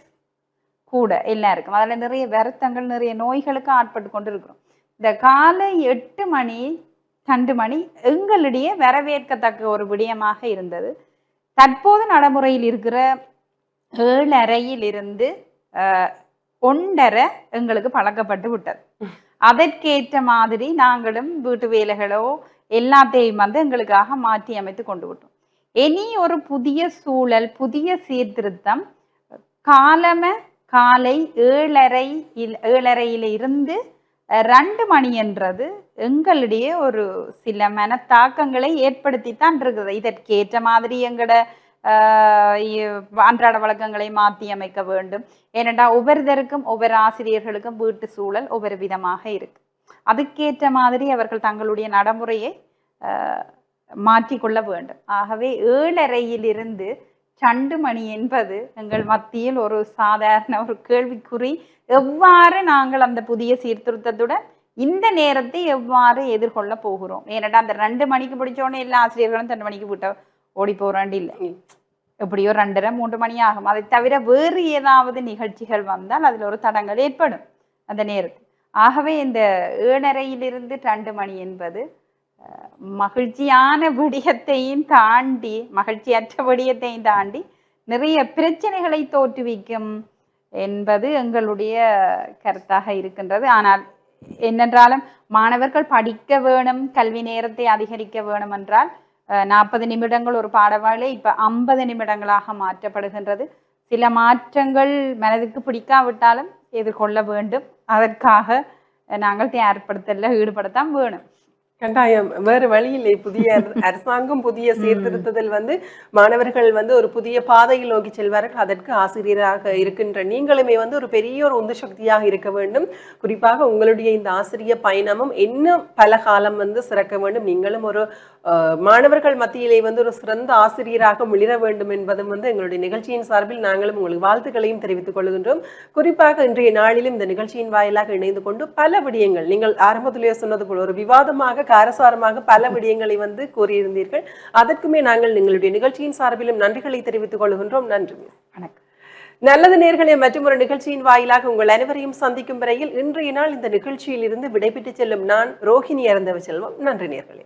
கூட எல்லாருக்கும், அதில் நிறைய வருத்தங்கள், நிறைய நோய்களுக்கு ஆட்பட்டு கொண்டு இருக்கிறோம். இந்த காலை 8 மணி 2 மணி எங்களிடையே வரவேற்கத்தக்க ஒரு விடயமாக இருந்தது. தற்போது நடைமுறையில் இருக்கிற 7:30 இருந்து 1:30 எங்களுக்கு பழக்கப்பட்டு விட்டது. அதற்கேற்ற மாதிரி நாங்களும் வீட்டு வேலைகளோ எல்லாத்தையும் வந்து எங்களுக்காக மாற்றி அமைத்து கொண்டு விட்டோம். இனி ஒரு புதிய சூழல், புதிய சீர்திருத்தம் காலை 7:30 இருந்து 2 மணி என்றது எங்களிடையே ஒரு சில மனத்தாக்கங்களை ஏற்படுத்தித்தான் இருக்குது. இதற்கேற்ற மாதிரி எங்களோட அன்றாட வழக்கங்களை மாற்றி அமைக்க வேண்டும். ஏனென்றா ஒவ்வொருத்தருக்கும் ஒவ்வொரு ஆசிரியர்களுக்கும் வீட்டு சூழல் ஒவ்வொரு விதமாக இருக்கு. அதுக்கேற்ற மாதிரி அவர்கள் தங்களுடைய நடைமுறையை மாற்றிக்கொள்ள வேண்டும். ஆகவே 7:30 இருந்து 2 மணி என்பது எங்கள் மத்தியில் ஒரு சாதாரண ஒரு கேள்விக்குறி. எவ்வாறு நாங்கள் அந்த புதிய சீர்திருத்தத்துடன் இந்த நேரத்தை எவ்வாறு எதிர்கொள்ள போகிறோம்? ஏனென்றா அந்த 2 மணிக்கு பிடிச்சோடனே எல்லா ஆசிரியர்களும் 2 மணிக்கு விட்ட ஓடி போறாண்டு இல்லை, எப்படியோ 2:30-3 மணி ஆகும். அதை தவிர வேறு ஏதாவது நிகழ்ச்சிகள் வந்தால் அதில் ஒரு தடங்கள் ஏற்படும் அந்த நேரத்தில். ஆகவே இந்த 7:30 இருந்து 2 மணி என்பது மகிழ்ச்சியான விடயத்தையும் தாண்டி, மகிழ்ச்சியற்ற விடயத்தையும் தாண்டி நிறைய பிரச்சனைகளை தோற்றுவிக்கும் என்பது எங்களுடைய கருத்தாக இருக்கின்றது. ஆனால் என்னென்றாலும் மாணவர்கள் படிக்க வேணும், கல்வி நேரத்தை அதிகரிக்க வேணும் என்றால் 40 நிமிடங்கள் ஒரு பாடவேளை இப்ப 50 நிமிடங்களாக மாற்றப்படுகின்றது. சில மாற்றங்கள் மனதுக்கு பிடிக்காவிட்டாலும் எதிர்கொள்ள வேண்டும். அதற்காக நாங்கள் தயார்படுத்தல ஈடுபடத்தான் வேணும். கட்டாயம், வேறு வழி இல்லை. புதிய அரசாங்கம் புதிய சீர்திருத்தத்தில் மாணவர்கள் ஒரு புதிய பாதையில் நோக்கி செல்வார்கள். அதற்கு ஆசிரியராக இருக்கின்ற நீங்களுமே ஒரு பெரிய ஒரு உந்து சக்தியாக இருக்க வேண்டும். குறிப்பாக உங்களுடைய இந்த ஆசிரிய பயணமும் இன்னும் பல காலம் சிறக்க வேண்டும். நீங்களும் ஒரு மாணவர்கள் மத்தியிலே ஒரு சிறந்த ஆசிரியராக மிளிர வேண்டும் என்பதும் எங்களுடைய நிகழ்ச்சியின் சார்பில் நாங்களும் உங்களுக்கு வாழ்த்துக்களையும் தெரிவித்துக் கொள்கின்றோம். குறிப்பாக இன்றைய நாளிலும் இந்த நிகழ்ச்சியின் வாயிலாக இணைந்து கொண்டு பல விடயங்கள், நீங்கள் ஆரம்பத்திலேயே சொன்னது போல ஒரு விவாதமாக காரசாரமாக பல விடயங்களை கூறியிருந்தீர்கள். அதற்குமே நாங்கள் எங்களுடைய நிகழ்ச்சியின் சார்பிலும் நன்றிகளை தெரிவித்துக் கொள்கின்றோம். நன்றி. வணக்கம். நல்லது நேர்களே, மற்றும் ஒரு நிகழ்ச்சியின் வாயிலாக உங்கள் அனைவரையும் சந்திக்கும் வரையில் இன்றைய நாள் இந்த நிகழ்ச்சியில் இருந்து விடைபெற்று செல்லும் நான் ரோஹிணி அறந்தவ செல்வம். நன்றி நேர்களே.